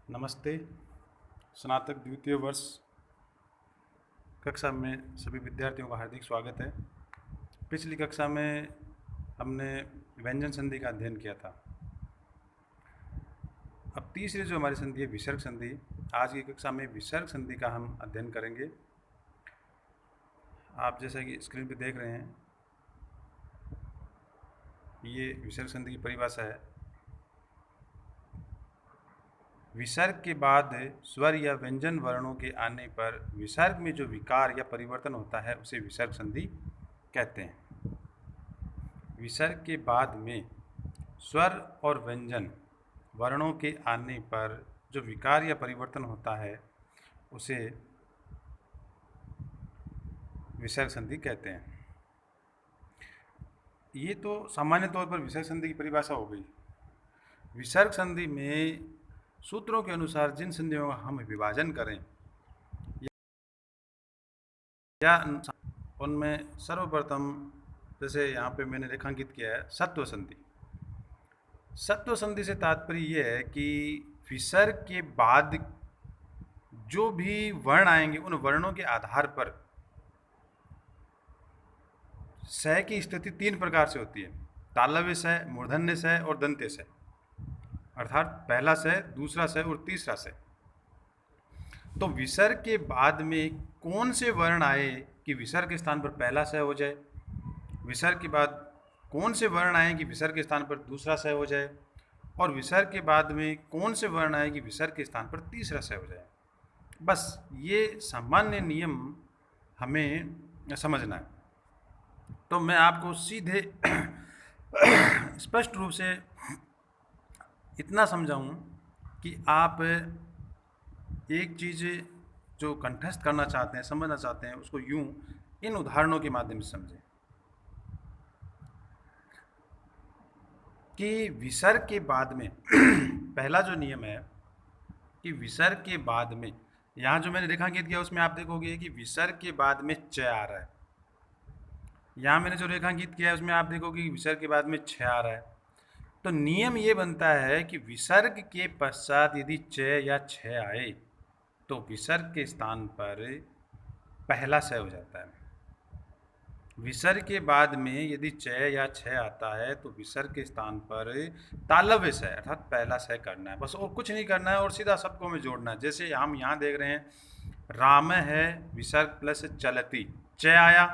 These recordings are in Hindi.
नमस्ते। स्नातक द्वितीय वर्ष कक्षा में सभी विद्यार्थियों का हार्दिक स्वागत है। पिछली कक्षा में हमने व्यंजन संधि का अध्ययन किया था। अब तीसरी जो हमारी संधि है विसर्ग संधि, आज की कक्षा में विसर्ग संधि का हम अध्ययन करेंगे। आप जैसा कि स्क्रीन पर देख रहे हैं, ये विसर्ग संधि की परिभाषा है। विसर्ग के बाद स्वर या व्यंजन वर्णों के आने पर विसर्ग में जो विकार या परिवर्तन होता है उसे विसर्ग संधि कहते हैं। विसर्ग के बाद में स्वर और व्यंजन वर्णों के आने पर जो विकार या परिवर्तन होता है उसे विसर्ग संधि कहते हैं। ये तो सामान्य तौर पर विसर्ग संधि की परिभाषा हो गई। विसर्ग संधि में सूत्रों के अनुसार जिन संधियों का हम विभाजन करें या उनमें सर्वप्रथम, जैसे यहाँ पे मैंने रेखांकित किया है, सत्व संधि। सत्व संधि से तात्पर्य यह है कि विसर्ग के बाद जो भी वर्ण आएंगे उन वर्णों के आधार पर स की स्थिति तीन प्रकार से होती है: तालव्य स, मूर्धन्य स और दंत्य स। अर्थात पहला स, दूसरा स और तीसरा स। तो विसर्ग के बाद में कौन से वर्ण आए कि विसर्ग के स्थान पर पहला स हो जाए, विसर्ग के बाद कौन से वर्ण आए कि विसर्ग के स्थान पर दूसरा स हो जाए, और विसर्ग के बाद में कौन से वर्ण आए कि विसर्ग के स्थान पर तीसरा स हो जाए, बस ये सामान्य नियम हमें समझना है। तो मैं आपको सीधे स्पष्ट रूप से इतना समझाऊं कि आप एक चीज़ जो कंठस्थ करना चाहते हैं, समझना चाहते हैं, उसको यूं इन उदाहरणों के माध्यम से समझें कि विसर्ग के बाद में पहला जो नियम है कि विसर्ग के बाद में, यहाँ जो मैंने रेखांकित किया उसमें आप देखोगे कि विसर्ग के बाद में च आ रहा है। यहाँ मैंने जो रेखांकित किया है उसमें आप देखोगे कि विसर्ग के बाद में छ आ रहा है। तो नियम ये बनता है कि विसर्ग के पश्चात यदि च या छ आए तो विसर्ग के स्थान पर पहला स हो जाता है। विसर्ग के बाद में यदि च या छ आता है तो विसर्ग के स्थान पर तालव्य स अर्थात पहला स करना है, बस और कुछ नहीं करना है और सीधा सबको में जोड़ना है। जैसे हम यहाँ देख रहे हैं, राम है विसर्ग प्लस चलती, च आया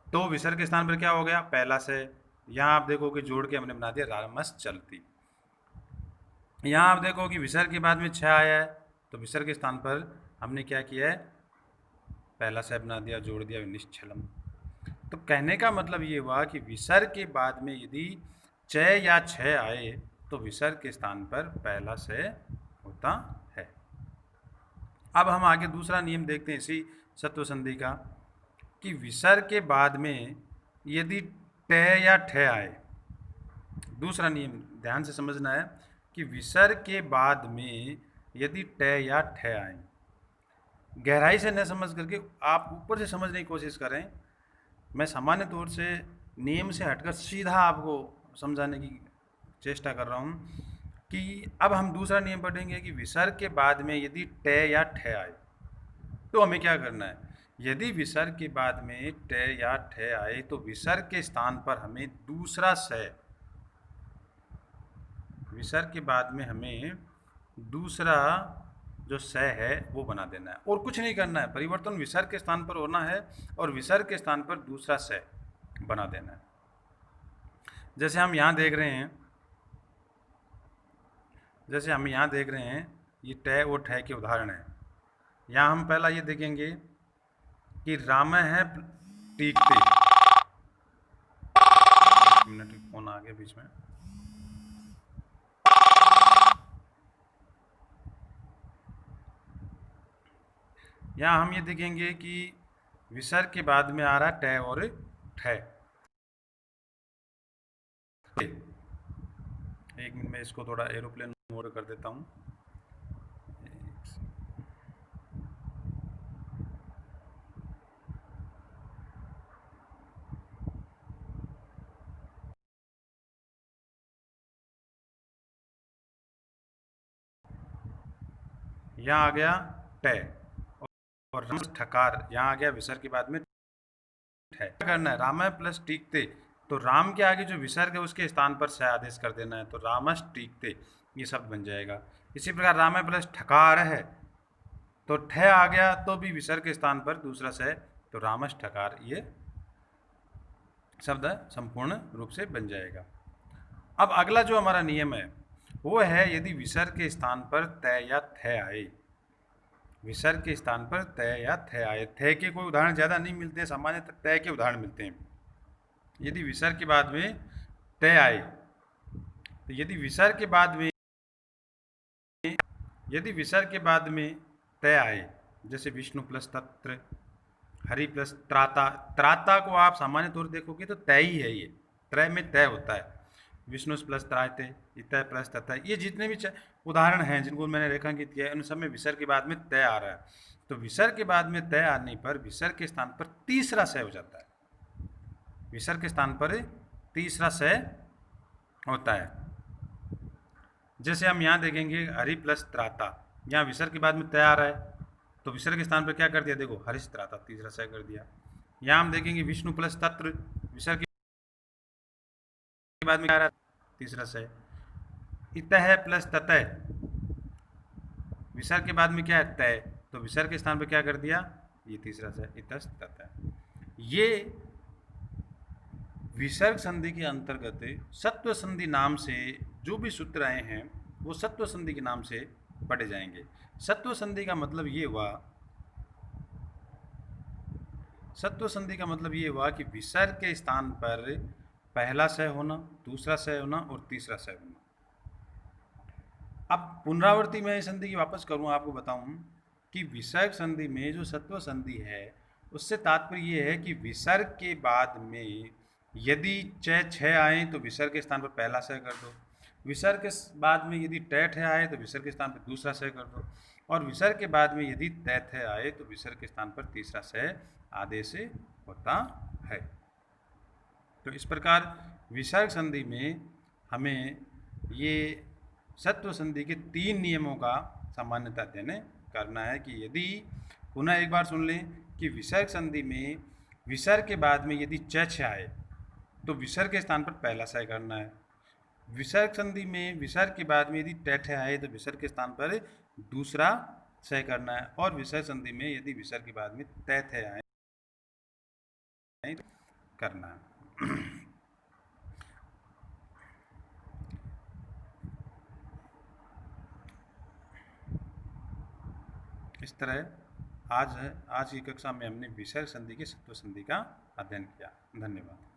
तो विसर्ग के स्थान पर क्या हो गया, पहला स। यहाँ आप देखो कि जोड़ के हमने बना दिया रामस चलती। यहाँ आप देखो कि विसर्ग के बाद में छ आया है तो विसर्ग के स्थान पर हमने क्या किया है, पहला स बना दिया, जोड़ दिया निश्चलम। तो कहने का मतलब ये हुआ कि विसर्ग के बाद में यदि च या छ आए तो विसर्ग के स्थान पर पहला स होता है। अब हम आगे दूसरा नियम देखते हैं इसी सत्व संधि का कि विसर्ग के बाद में यदि ट या ठ आए, दूसरा नियम ध्यान से समझना है कि विसर्ग के बाद में यदि ट या ठ आए, गहराई से न समझ करके आप ऊपर से समझने की कोशिश करें। मैं सामान्य तौर से नियम से हटकर सीधा आपको समझाने की चेष्टा कर रहा हूँ कि अब हम दूसरा नियम पढ़ेंगे कि विसर्ग के बाद में यदि ट या ठ आए तो हमें क्या करना है। यदि विसर्ग के बाद में ट या ठ आए तो विसर्ग के स्थान पर हमें दूसरा स, विसर्ग के बाद में हमें दूसरा जो स है वो बना देना है और कुछ नहीं करना है। परिवर्तन विसर्ग के स्थान पर होना है और विसर्ग के स्थान पर दूसरा स बना देना है। जैसे हम यहाँ देख रहे हैं, ये ट और ठ के उदाहरण हैं। यहाँ हम पहला ये देखेंगे कि राम है टीकते, मिनट फोन आ गया बीच में। यहाँ हम ये देखेंगे कि विसर्ग के बाद में आ रहा है ट और ठ। एक मिनट में इसको थोड़ा एरोप्लेन मोड कर देता हूँ। यहाँ आ गया ट, और ठकार यहाँ आ गया विसर्ग के बाद में है। क्या करना है, राम प्लस टीकते, तो राम के आगे जो विसर्ग है उसके स्थान पर स आदेश कर देना है, तो रामस टीकते ये शब्द बन जाएगा। इसी प्रकार राम प्लस ठकार है, तो ठ आ गया तो भी विसर्ग के स्थान पर दूसरा स, तो रामस ठकार ये शब्द संपूर्ण रूप से बन जाएगा। अब अगला जो हमारा नियम है वो है यदि विसर्ग के स्थान पर त या थ आए, विसर्ग के स्थान पर त या थ आए, थ के कोई उदाहरण ज़्यादा नहीं मिलते हैं, सामान्यतः त के उदाहरण मिलते हैं। यदि विसर्ग के बाद में त आए, तो यदि विसर्ग के बाद में त आए, जैसे विष्णु प्लस तत्र, हरि प्लस त्राता, त्राता को आप सामान्य तौर देखोगे तो तय ही है, ये त्रय में तय होता है, विष्णु प्लस त्रायते, इतय प्लस ततय, ये जितने भी उदाहरण हैं जिनको मैंने रेखांकित किया है उन सब में विसर्ग के बाद में तय आ रहा है। तो विसर्ग के बाद में तय आने पर विसर्ग के स्थान पर तीसरा स हो जाता है, विसर्ग के स्थान पर तीसरा स होता है। जैसे हम यहाँ देखेंगे हरि प्लस त्राता, यहाँ विसर्ग के बाद में तय आ रहा है, तो विसर्ग के स्थान पर क्या कर दिया, देखो हरिश त्राता तीसरा स कर दिया। यहाँ हम देखेंगे विष्णु प्लस तत्र, विसर्ग के बाद में क्या आ रहा है, तीसरा स। इतः प्लस ततय, विसर्ग के बाद में क्या है, तय, तो विसर्ग के स्थान पर क्या कर दिया, ये तीसरा स, इतस ततय। ये विसर्ग संधि के अंतर्गत सत्व संधि नाम से जो भी सूत्र आए हैं वो सत्व संधि के नाम से पढ़े जाएंगे। सत्व संधि का मतलब ये हुआ, सत्व संधि का मतलब ये हुआ कि विसर्ग के स्थान पर पहला स होना, दूसरा स होना और तीसरा स होना। अब पुनरावृत्ति में संधि की वापस करूँ, आपको बताऊं कि विसर्ग संधि में जो सत्व संधि है उससे तात्पर्य ये है कि विसर्ग के बाद में यदि छ आए तो विसर्ग के स्थान पर पहला स कर दो, विसर्ग के बाद में यदि ट आए तो विसर्ग के स्थान पर दूसरा स कर दो, और विसर्ग के बाद में यदि त आए तो विसर्ग के स्थान पर तीसरा स आदेश होता है। तो इस प्रकार विसर्ग संधि में हमें ये सत्व संधि के 3 नियमों का सामान्यतः अध्ययन करना है कि यदि, पुनः एक बार सुन लें कि विसर्ग संधि में विसर्ग के बाद में यदि छ आए तो विसर्ग के स्थान पर पहला स करना है, विसर्ग संधि में विसर्ग के बाद में यदि ट आए तो विसर्ग के स्थान पर दूसरा स करना है, और विसर्ग संधि में यदि विसर्ग के बाद में त आए करना है। इस तरह आज की कक्षा में हमने विसर्ग संधि के सत्व संधि का अध्ययन किया। धन्यवाद।